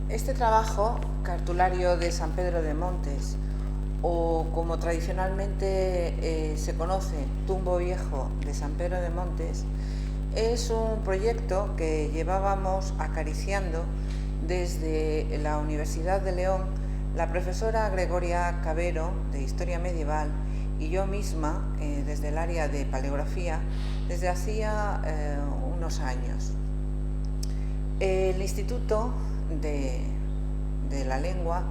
Este trabajo, Cartulario de San Pedro de Montes, o como tradicionalmente se conoce, Tumbo Viejo de San Pedro de Montes, es un proyecto que llevábamos acariciando desde la Universidad de León la profesora Gregoria Cabero, de Historia Medieval, y yo misma, desde el área de Paleografía, desde hacía unos años. El Instituto de la Lengua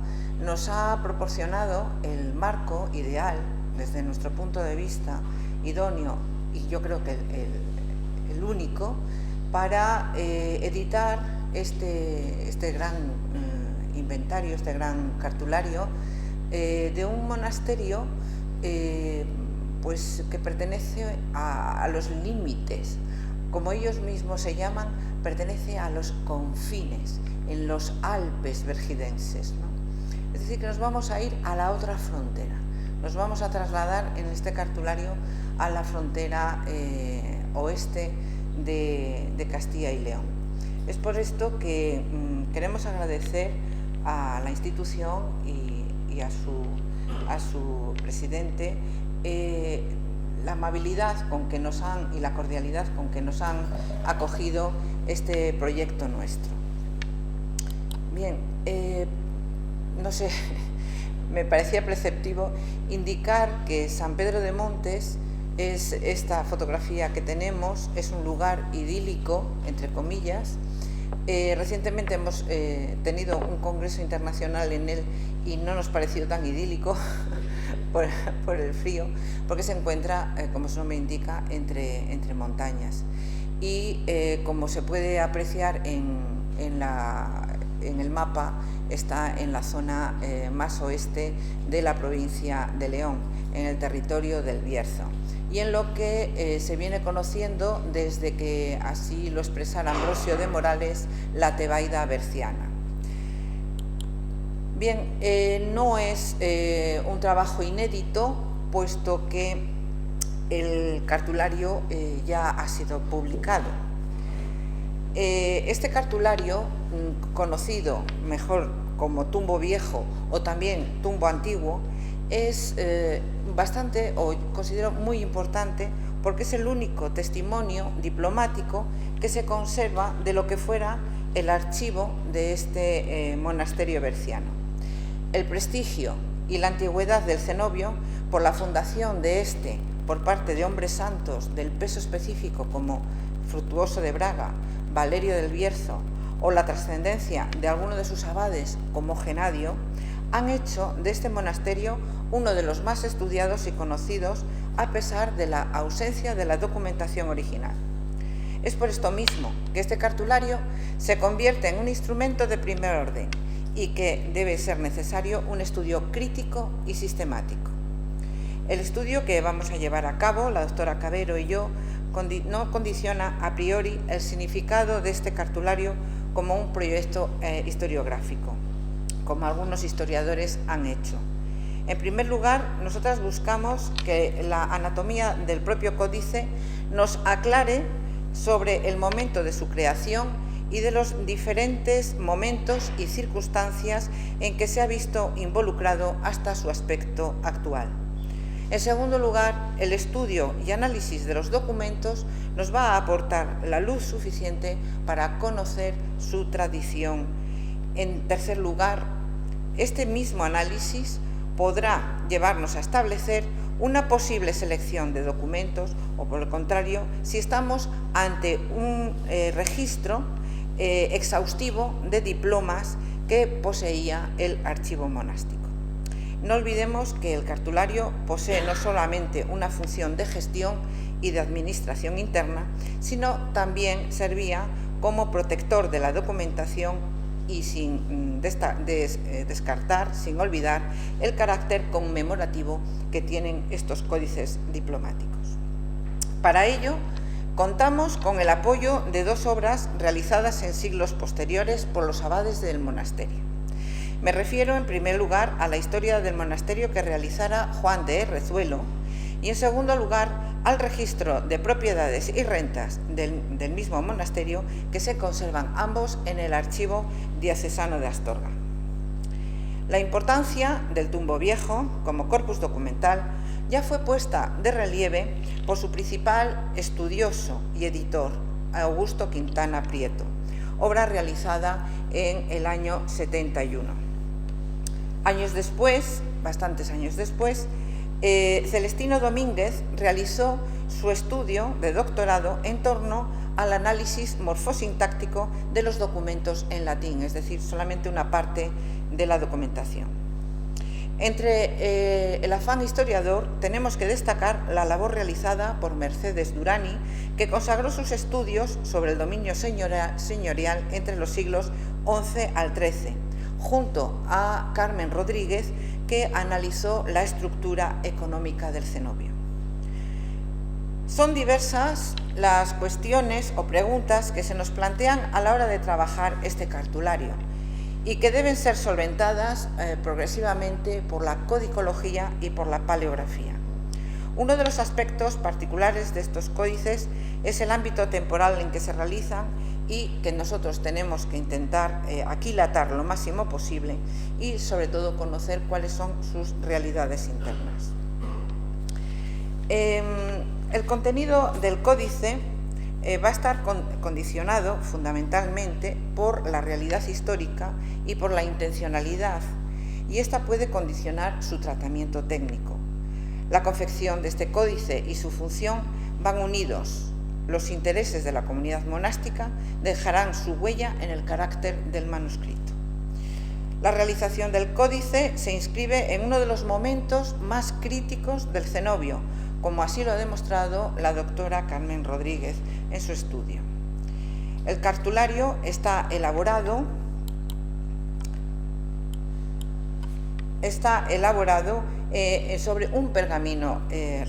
nos ha proporcionado el marco ideal, desde nuestro punto de vista, idóneo, y yo creo que el único, para editar este gran inventario, este gran cartulario de un monasterio pues que pertenece a los límites, como ellos mismos se llaman, pertenece a los confines, en los Alpes vergidenses, ¿no? Es decir, que nos vamos a ir a la otra frontera, nos vamos a trasladar en este cartulario a la frontera oeste de Castilla y León. Es por esto que queremos agradecer a la institución y a su presidente la amabilidad con que nos han y la cordialidad con que nos han acogido este proyecto nuestro. Bien, no sé, me parecía preceptivo indicar que San Pedro de Montes es esta fotografía que tenemos, es un lugar idílico, entre comillas. Recientemente hemos tenido un congreso internacional en él y no nos pareció tan idílico por el frío, porque se encuentra, como su nombre indica, entre montañas. Y como se puede apreciar en el mapa, está en la zona más oeste de la provincia de León, en el territorio del Bierzo, y en lo que se viene conociendo desde que así lo expresara Ambrosio de Morales, la Tebaida berciana. Bien, no es un trabajo inédito, puesto que el cartulario ya ha sido publicado. Este cartulario, conocido mejor como Tumbo Viejo o también Tumbo Antiguo, es bastante, o considero muy importante, porque es el único testimonio diplomático que se conserva de lo que fuera el archivo de este monasterio berciano. El prestigio y la antigüedad del cenobio, por la fundación de este por parte de hombres santos del peso específico como Fructuoso de Braga, Valerio del Bierzo, o la trascendencia de alguno de sus abades como Genadio, han hecho de este monasterio uno de los más estudiados y conocidos, a pesar de la ausencia de la documentación original. Es por esto mismo que este cartulario se convierte en un instrumento de primer orden y que debe ser necesario un estudio crítico y sistemático. El estudio que vamos a llevar a cabo, la doctora Cabero y yo, no condiciona a priori el significado de este cartulario como un proyecto historiográfico, como algunos historiadores han hecho. En primer lugar, nosotras buscamos que la anatomía del propio códice nos aclare sobre el momento de su creación y de los diferentes momentos y circunstancias en que se ha visto involucrado hasta su aspecto actual. En segundo lugar, el estudio y análisis de los documentos nos va a aportar la luz suficiente para conocer su tradición. En tercer lugar, este mismo análisis podrá llevarnos a establecer una posible selección de documentos o, por el contrario, si estamos ante un registro exhaustivo de diplomas que poseía el archivo monástico. No olvidemos que el cartulario posee no solamente una función de gestión y de administración interna, sino también servía como protector de la documentación y sin descartar, sin olvidar, el carácter conmemorativo que tienen estos códices diplomáticos. Para ello, contamos con el apoyo de dos obras realizadas en siglos posteriores por los abades del monasterio. Me refiero, en primer lugar, a la historia del monasterio que realizara Juan de Rezuelo y, en segundo lugar, al registro de propiedades y rentas del mismo monasterio, que se conservan ambos en el Archivo Diocesano de Astorga. La importancia del tumbo viejo como corpus documental ya fue puesta de relieve por su principal estudioso y editor, Augusto Quintana Prieto, obra realizada en el año 71. Años después, bastantes años después, Celestino Domínguez realizó su estudio de doctorado en torno al análisis morfosintáctico de los documentos en latín, es decir, solamente una parte de la documentación. Entre el afán historiador tenemos que destacar la labor realizada por Mercedes Durani, que consagró sus estudios sobre el dominio señorial entre los siglos XI al XIII, junto a Carmen Rodríguez, que analizó la estructura económica del cenobio. Son diversas las cuestiones o preguntas que se nos plantean a la hora de trabajar este cartulario y que deben ser solventadas progresivamente por la codicología y por la paleografía. Uno de los aspectos particulares de estos códices es el ámbito temporal en que se realizan y que nosotros tenemos que intentar aquilatar lo máximo posible y, sobre todo, conocer cuáles son sus realidades internas. El contenido del códice va a estar condicionado fundamentalmente por la realidad histórica y por la intencionalidad, y esta puede condicionar su tratamiento técnico. La confección de este códice y su función van unidos. Los intereses de la comunidad monástica dejarán su huella en el carácter del manuscrito. La realización del códice se inscribe en uno de los momentos más críticos del cenobio, como así lo ha demostrado la doctora Carmen Rodríguez en su estudio. El cartulario está elaborado sobre un pergamino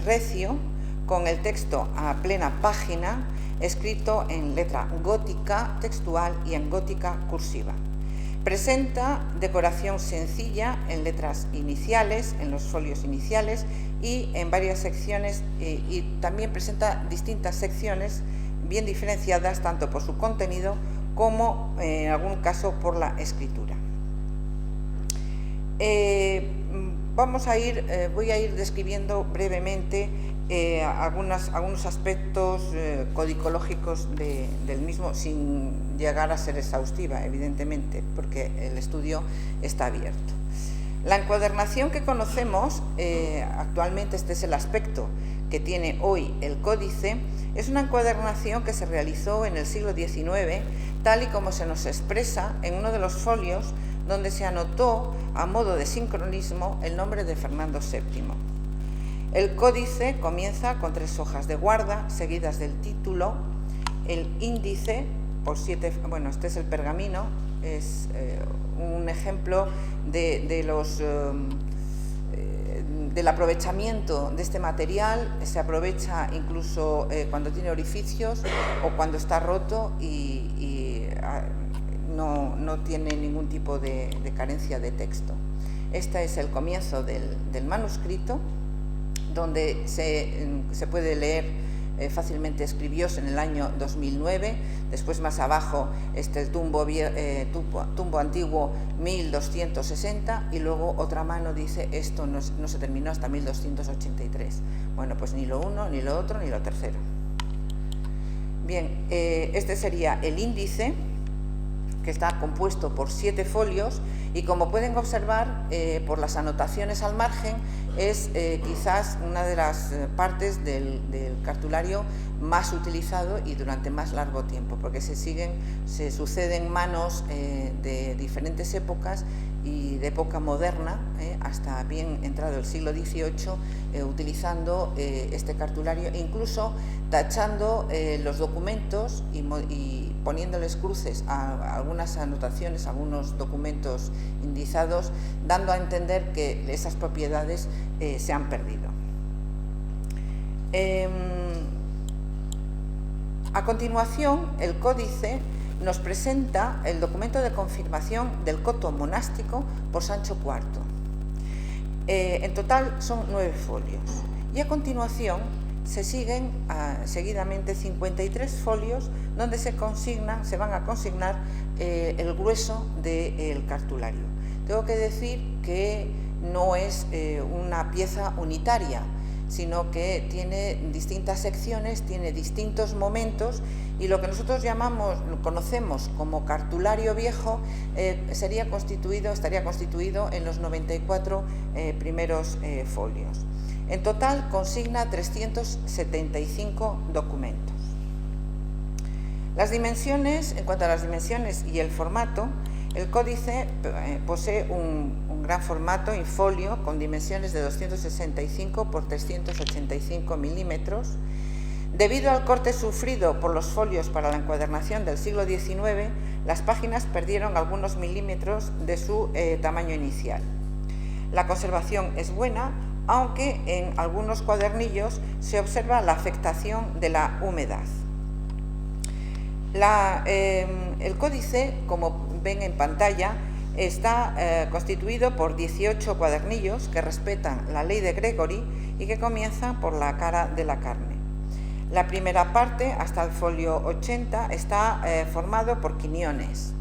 recio, con el texto a plena página, escrito en letra gótica textual y en gótica cursiva. Presenta decoración sencilla en letras iniciales, en los folios iniciales y en varias secciones, y también presenta distintas secciones bien diferenciadas tanto por su contenido como en algún caso por la escritura. Voy a ir describiendo brevemente algunos aspectos codicológicos del mismo, sin llegar a ser exhaustiva, evidentemente, porque el estudio está abierto. La encuadernación que conocemos actualmente, este es el aspecto que tiene hoy el códice, es una encuadernación que se realizó en el siglo XIX, tal y como se nos expresa en uno de los folios, donde se anotó a modo de sincronismo el nombre de Fernando VII. El códice comienza con 3 hojas de guarda, seguidas del título, el índice, por 7, bueno, este es el pergamino, es un ejemplo del aprovechamiento de este material. Se aprovecha incluso cuando tiene orificios o cuando está roto y no tiene ningún tipo de carencia de texto. Este es el comienzo del manuscrito, donde se puede leer fácilmente. Escribióse en el año 2009, después más abajo el tumbo antiguo 1260 y luego otra mano dice esto no se terminó hasta 1283. Bueno, pues ni lo uno, ni lo otro, ni lo tercero. Bien, este sería el índice, que está compuesto por 7 folios y, como pueden observar por las anotaciones al margen, es quizás una de las partes del cartulario más utilizado y durante más largo tiempo, porque se suceden manos de diferentes épocas y de época moderna, hasta bien entrado el siglo XVIII, utilizando este cartulario, incluso tachando los documentos y poniéndoles cruces a algunas anotaciones, a algunos documentos indizados, dando a entender que esas propiedades se han perdido. A continuación, el códice nos presenta el documento de confirmación del coto monástico por Sancho IV. En total son 9 folios. Y a continuación se siguen seguidamente 53 folios donde se van a consignar el grueso del cartulario. Tengo que decir que no es una pieza unitaria, sino que tiene distintas secciones, tiene distintos momentos, y lo que nosotros conocemos como cartulario viejo estaría constituido en los 94 primeros folios. En total consigna 375 documentos. Las dimensiones, en cuanto a las dimensiones y el formato, el códice posee un gran formato in folio con dimensiones de 265 por 385 milímetros. Debido al corte sufrido por los folios para la encuadernación del siglo XIX, las páginas perdieron algunos milímetros de su tamaño inicial. La conservación es buena, aunque en algunos cuadernillos se observa la afectación de la humedad. El códice, como ven en pantalla, está constituido por 18 cuadernillos que respetan la ley de Gregory y que comienzan por la cara de la carne. La primera parte, hasta el folio 80, está formado por quiniones.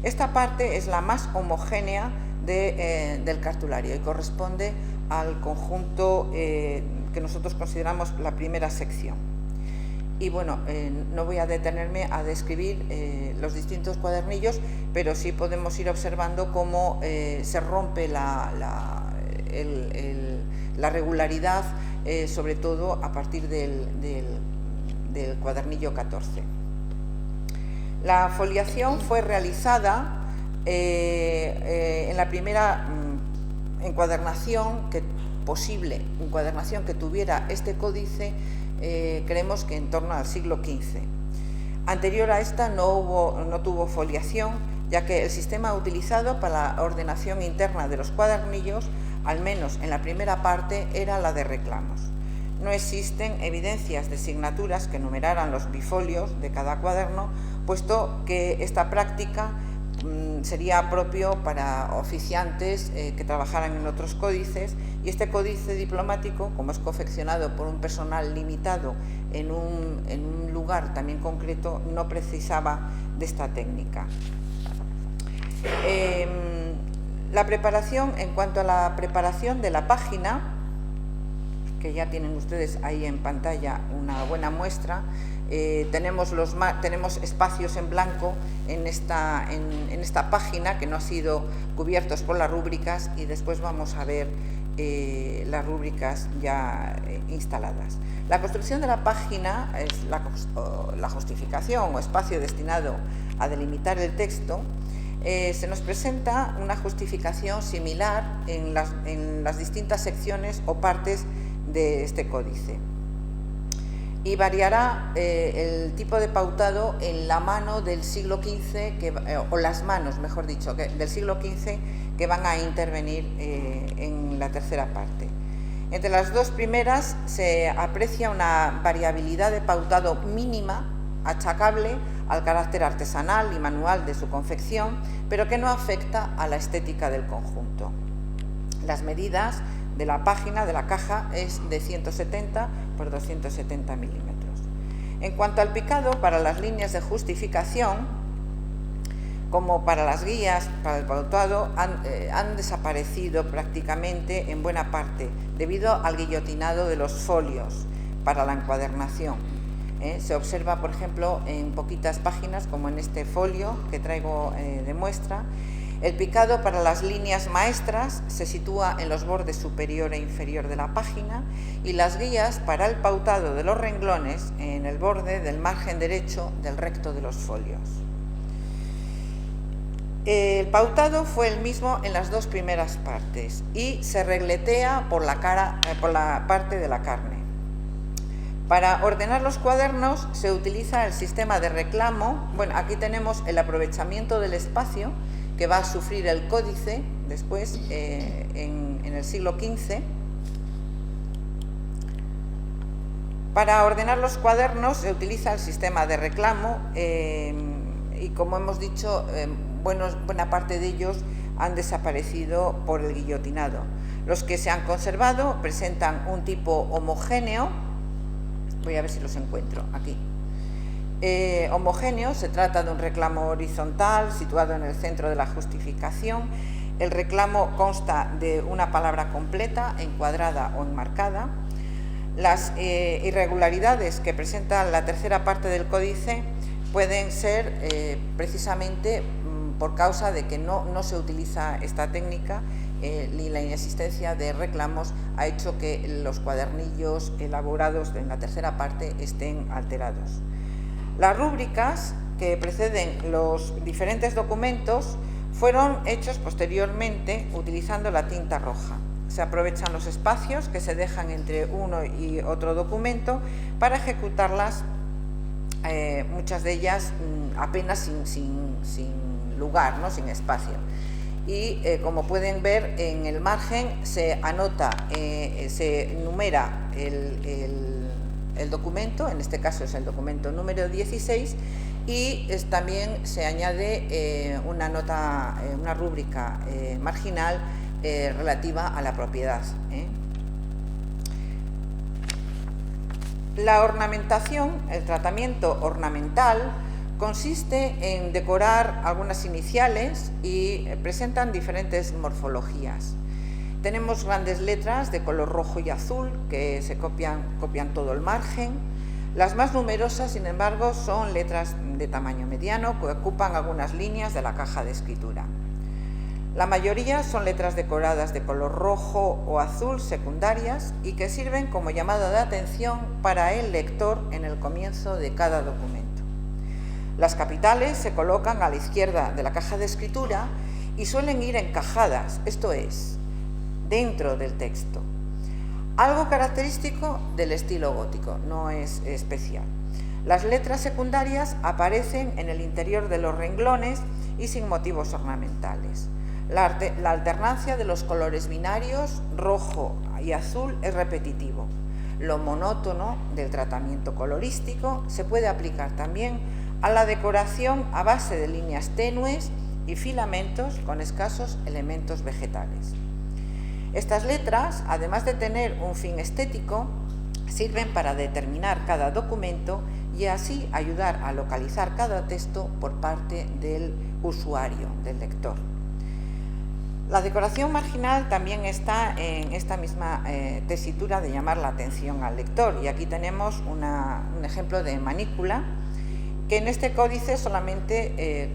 Esta parte es la más homogénea del cartulario y corresponde al conjunto que nosotros consideramos la primera sección. Y bueno, no voy a detenerme a describir los distintos cuadernillos, pero sí podemos ir observando cómo se rompe la regularidad, sobre todo a partir del cuadernillo 14. La foliación fue realizada en la primera encuadernación que tuviera este códice. Creemos que en torno al siglo XV. Anterior a esta no tuvo foliación, ya que el sistema utilizado para la ordenación interna de los cuadernillos, al menos en la primera parte, era la de reclamos. No existen evidencias de signaturas que numeraran los bifolios de cada cuaderno, puesto que esta práctica sería propio para oficiantes que trabajaran en otros códices, y este códice diplomático, como es confeccionado por un personal limitado en un lugar también concreto, no precisaba de esta técnica. La preparación, en cuanto a la preparación de la página, que ya tienen ustedes ahí en pantalla una buena muestra, tenemos espacios en blanco en esta página que no han sido cubiertos por las rúbricas, y después vamos a ver las rúbricas ya instaladas. La construcción de la página es la justificación o espacio destinado a delimitar el texto. Se nos presenta una justificación similar en las distintas secciones o partes de este códice, y variará el tipo de pautado en la mano del siglo XV, o las manos, mejor dicho, del siglo XV, que van a intervenir en la tercera parte. Entre las dos primeras se aprecia una variabilidad de pautado mínima, achacable al carácter artesanal y manual de su confección, pero que no afecta a la estética del conjunto. Las medidas de la página de la caja es de 170 por 270 milímetros. En cuanto al picado, para las líneas de justificación, como para las guías, para el pautado, han desaparecido prácticamente en buena parte debido al guillotinado de los folios para la encuadernación. Se observa, por ejemplo, en poquitas páginas, como en este folio que traigo de muestra. El picado para las líneas maestras se sitúa en los bordes superior e inferior de la página, y las guías para el pautado de los renglones en el borde del margen derecho del recto de los folios. El pautado fue el mismo en las dos primeras partes y se regletea por la parte de la carne. Para ordenar los cuadernos se utiliza el sistema de reclamo. Bueno, aquí tenemos el aprovechamiento del espacio que va a sufrir el códice después en el siglo XV. Para ordenar los cuadernos se utiliza el sistema de reclamo y, como hemos dicho, buena parte de ellos han desaparecido por el guillotinado. Los que se han conservado presentan un tipo homogéneo Voy a ver si los encuentro aquí. Homogéneo, se trata de un reclamo horizontal situado en el centro de la justificación. El reclamo consta de una palabra completa, encuadrada o enmarcada. Las irregularidades que presenta la tercera parte del códice pueden ser precisamente por causa de que no se utiliza esta técnica y la inexistencia de reclamos ha hecho que los cuadernillos elaborados en la tercera parte estén alterados. Las rúbricas que preceden los diferentes documentos fueron hechos posteriormente utilizando la tinta roja. Se aprovechan los espacios que se dejan entre uno y otro documento para ejecutarlas, muchas de ellas apenas sin lugar, ¿no? Sin espacio. Y como pueden ver, en el margen se anota, se numera el documento, en este caso es el documento número 16, y también se añade una nota, una rúbrica marginal relativa a la propiedad. La ornamentación, el tratamiento ornamental, consiste en decorar algunas iniciales y presentan diferentes morfologías. Tenemos grandes letras de color rojo y azul que se copian todo el margen. Las más numerosas, sin embargo, son letras de tamaño mediano que ocupan algunas líneas de la caja de escritura. La mayoría son letras decoradas de color rojo o azul secundarias y que sirven como llamada de atención para el lector en el comienzo de cada documento. Las capitales se colocan a la izquierda de la caja de escritura y suelen ir encajadas, esto es, dentro del texto. Algo característico del estilo gótico, no es especial. Las letras secundarias aparecen en el interior de los renglones y sin motivos ornamentales. La alternancia de los colores binarios, rojo y azul, es repetitivo. Lo monótono del tratamiento colorístico se puede aplicar también a la decoración a base de líneas tenues y filamentos con escasos elementos vegetales. Estas letras, además de tener un fin estético, sirven para determinar cada documento y así ayudar a localizar cada texto por parte del usuario, del lector. La decoración marginal también está en esta misma tesitura de llamar la atención al lector, y aquí tenemos un ejemplo de manícula, que en este códice solamente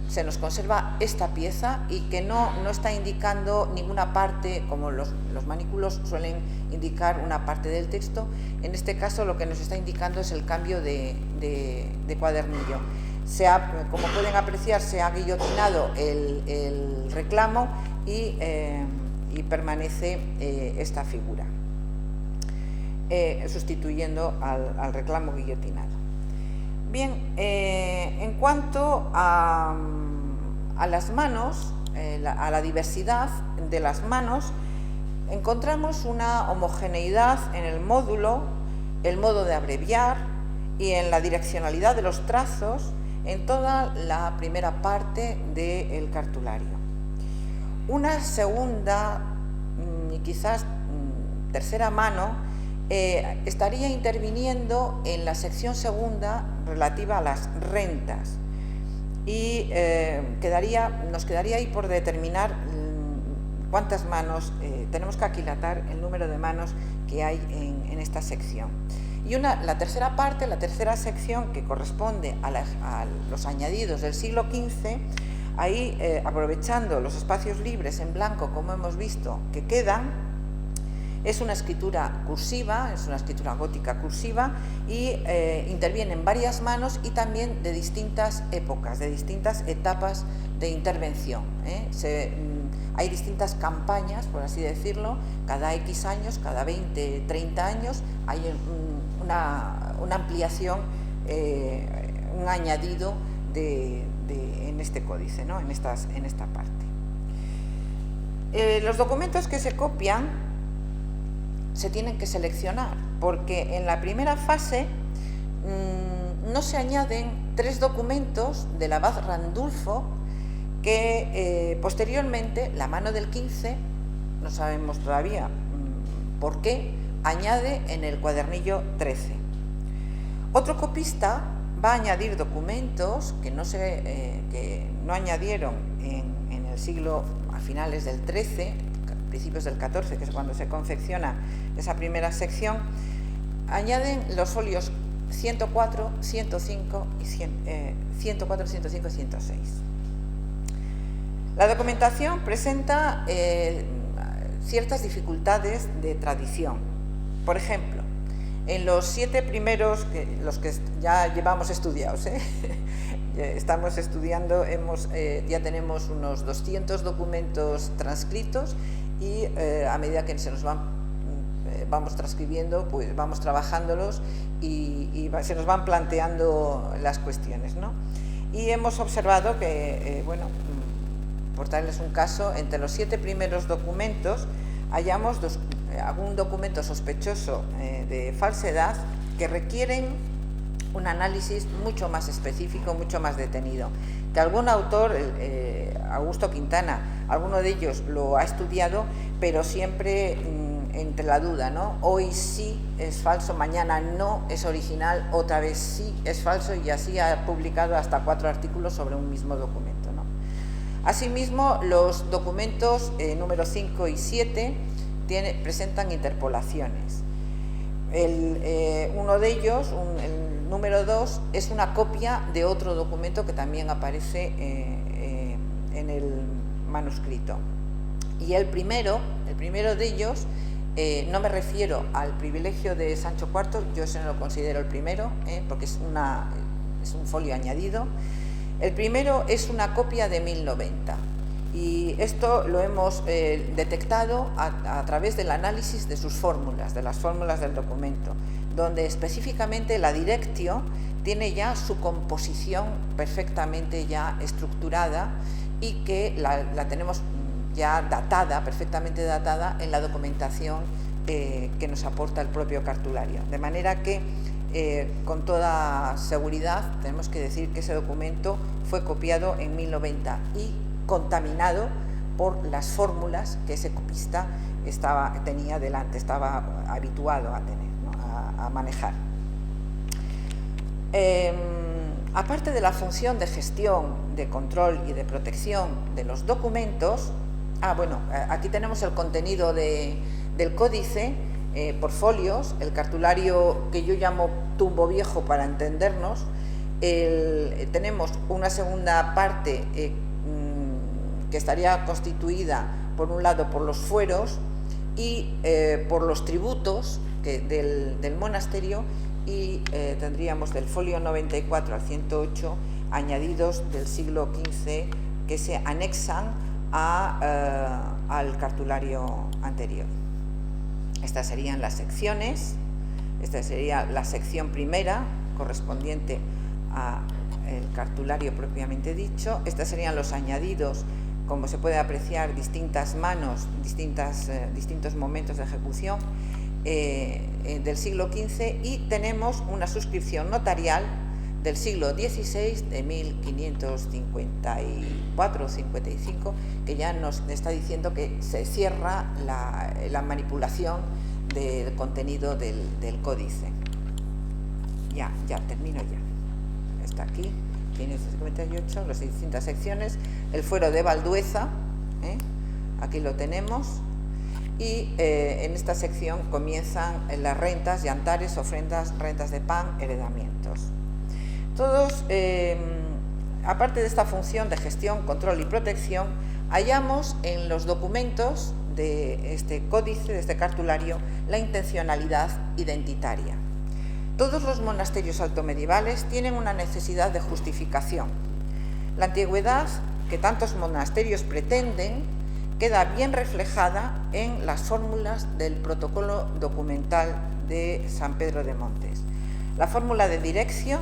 se nos conserva esta pieza y que no está indicando ninguna parte, como los manículos suelen indicar una parte del texto. En este caso lo que nos está indicando es el cambio de cuadernillo. Como pueden apreciar, se ha guillotinado el reclamo y permanece esta figura, sustituyendo al reclamo guillotinado. Bien, en cuanto a las manos, a la diversidad de las manos, encontramos una homogeneidad en el módulo, el modo de abreviar y en la direccionalidad de los trazos en toda la primera parte del cartulario. Una segunda y quizás tercera mano estaría interviniendo en la sección segunda relativa a las rentas y nos quedaría ahí por determinar cuántas manos, tenemos que aquilatar el número de manos que hay en esta sección. Y la tercera parte, la tercera sección, que corresponde a los añadidos del siglo XV, ahí aprovechando los espacios libres en blanco, como hemos visto, que quedan, es una escritura cursiva, es una escritura gótica cursiva y intervienen varias manos y también de distintas épocas, de distintas etapas de intervención. Hay distintas campañas, por así decirlo, cada X años, cada 20, 30 años, hay una ampliación, un añadido en este códice, ¿no? en esta parte. Los documentos que se copian se tienen que seleccionar, porque en la primera fase no se añaden 3 documentos del abad Randulfo que posteriormente la mano del 15, no sabemos todavía por qué, añade en el cuadernillo 13. Otro copista va a añadir documentos que no añadieron en el siglo, a finales del XIII, principios del XIV, que es cuando se confecciona esa primera sección. Añaden los folios 104, 105 y 104, 105 y 106. La documentación presenta ciertas dificultades de tradición. Por ejemplo, en los 7 primeros, los que ya llevamos estudiados, estamos estudiando, ya tenemos unos 200 documentos transcritos y a medida que se nos vamos transcribiendo, pues vamos trabajándolos y se nos van planteando las cuestiones, ¿no? Y hemos observado que, bueno, por darles un caso, entre los 7 primeros documentos hallamos algún documento sospechoso de falsedad que requieren un análisis mucho más específico, mucho más detenido. Que algún autor, Augusto Quintana, alguno de ellos lo ha estudiado, pero siempre entre la duda, ¿no? Hoy sí es falso, mañana no es original, otra vez sí es falso, y así ha publicado hasta 4 artículos sobre un mismo documento, ¿no? Asimismo, los documentos número 5 y 7 presentan interpolaciones. Uno de ellos, el número 2, es una copia de otro documento que también aparece en el manuscrito. Y el primero de ellos, no me refiero al privilegio de Sancho IV, yo ese no lo considero el primero, porque es un folio añadido. El primero es una copia de 1090. Y esto lo hemos detectado a través del análisis de sus fórmulas, de las fórmulas del documento, donde específicamente la directio tiene ya su composición perfectamente ya estructurada y que la tenemos ya datada, perfectamente datada en la documentación que nos aporta el propio cartulario. De manera que con toda seguridad tenemos que decir que ese documento fue copiado en 1090 y contaminado por las fórmulas que ese copista tenía delante, estaba habituado a tener, ¿no? a manejar. Aparte de la función de gestión, de control y de protección de los documentos, aquí tenemos el contenido del códice por folios, el cartulario que yo llamo tumbo viejo para entendernos. Tenemos una segunda parte que estaría constituida, por un lado, por los fueros y por los tributos del monasterio, y tendríamos del folio 94 al 108 añadidos del siglo XV que se anexan al cartulario anterior. Estas serían las secciones. Esta sería la sección primera, correspondiente al cartulario propiamente dicho. Estos serían los añadidos, como se puede apreciar, distintas manos, distintos momentos de ejecución del siglo XV, y tenemos una suscripción notarial del siglo XVI, de 1554 o 55, que ya nos está diciendo que se cierra la manipulación del contenido del códice. Ya termino ya. Está aquí, 558, las distintas secciones. El fuero de Valdueza, aquí lo tenemos. Y en esta sección comienzan las rentas, yantares, ofrendas, rentas de pan, heredamientos. Todos, aparte de esta función de gestión, control y protección, hallamos en los documentos de este códice, de este cartulario, la intencionalidad identitaria. Todos los monasterios altomedievales tienen una necesidad de justificación. La antigüedad que tantos monasterios pretenden queda bien reflejada en las fórmulas del protocolo documental de San Pedro de Montes. La fórmula de Directio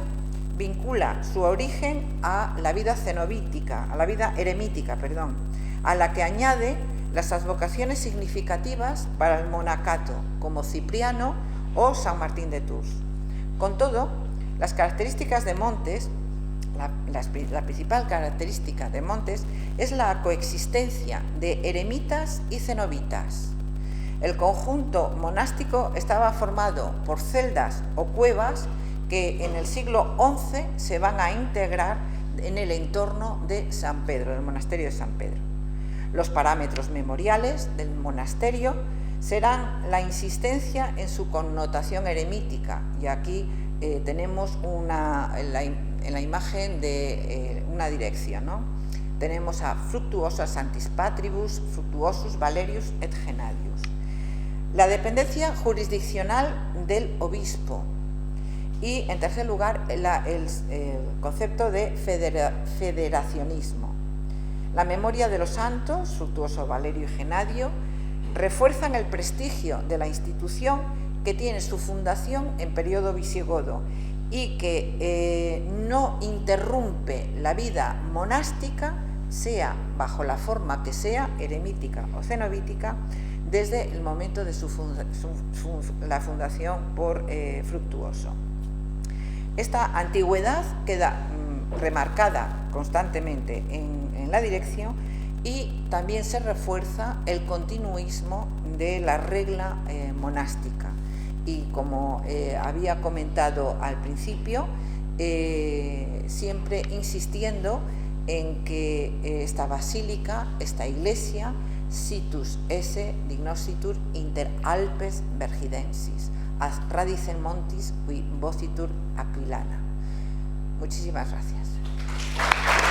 vincula su origen a la vida cenobítica, a la vida eremítica, a la que añade las advocaciones significativas para el monacato, como Cipriano o San Martín de Tours. Con todo, las características de Montes, la principal característica de Montes es la coexistencia de eremitas y cenobitas. El conjunto monástico estaba formado por celdas o cuevas que en el siglo XI se van a integrar en el entorno de San Pedro, del monasterio de San Pedro. Los parámetros memoriales del monasterio serán la insistencia en su connotación eremítica, y aquí tenemos en la imagen de una dirección, ¿no? Tenemos a Fructuosa Sanctis Patribus, Fructuosus Valerius et Gennadius. La dependencia jurisdiccional del obispo. Y, en tercer lugar, el concepto de federacionismo. La memoria de los santos, Fructuoso Valerio y Gennadio, refuerzan el prestigio de la institución que tiene su fundación en periodo visigodo y que no interrumpe la vida monástica, sea bajo la forma que sea, eremítica o cenobítica, desde el momento de la fundación por Fructuoso. Esta antigüedad queda remarcada constantemente en la dirección, y también se refuerza el continuismo de la regla monástica. Y como había comentado al principio, siempre insistiendo en que esta basílica, esta iglesia, situs esse dignositur inter Alpes Vergidensis, as radicem montis qui vocitur Aquilana. Muchísimas gracias.